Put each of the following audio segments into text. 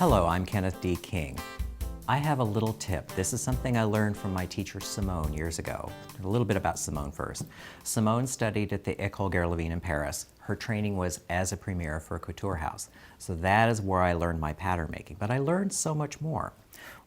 Hello, I'm Kenneth D. King. I have a little tip. This is something I learned from my teacher Simone years ago. A little bit about Simone first. Simone studied at the École Garlevin in Paris. Her training was as a premiere for a couture house. So that is where I learned my pattern making. But I learned so much more.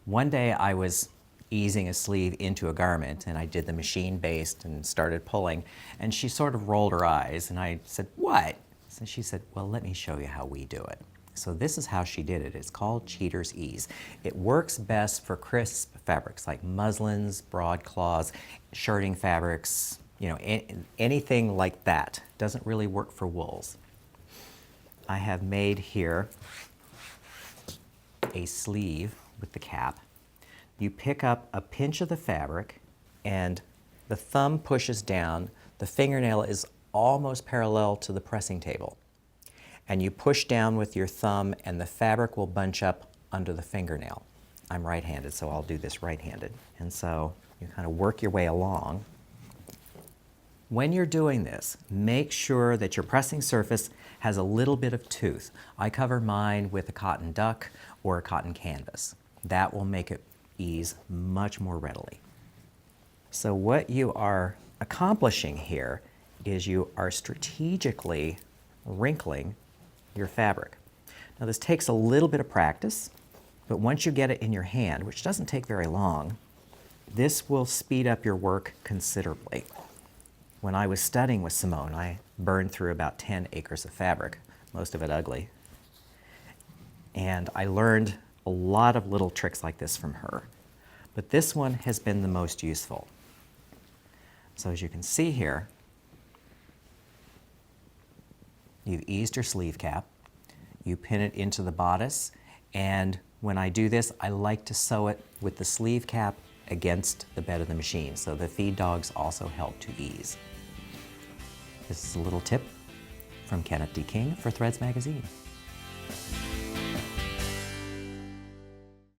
One day I was easing a sleeve into a garment and I did the machine based and started pulling, and she sort of rolled her eyes and I said, "What?" So she said, "Well, let me show you how we do it." So this is how she did it. It's called Cheater's Ease. It works best for crisp fabrics like muslins, broadcloths, shirting fabrics, anything like that. Doesn't really work for wools. I have made here a sleeve with the cap. You pick up a pinch of the fabric and the thumb pushes down. The fingernail is almost parallel to the pressing table. And you push down with your thumb and the fabric will bunch up under the fingernail. I'm right-handed, so I'll do this right-handed. And so you kind of work your way along. When you're doing this, make sure that your pressing surface has a little bit of tooth. I cover mine with a cotton duck or a cotton canvas. That will make it ease much more readily. So what you are accomplishing here is you are strategically wrinkling your fabric. Now this takes a little bit of practice, but once you get it in your hand, which doesn't take very long, this will speed up your work considerably. When I was studying with Simone, I burned through about 10 acres of fabric, most of it ugly. And I learned a lot of little tricks like this from her. But this one has been the most useful. So as you can see here, you've eased your sleeve cap, you pin it into the bodice, and when I do this, I like to sew it with the sleeve cap against the bed of the machine, so the feed dogs also help to ease. This is a little tip from Kenneth D. King for Threads Magazine.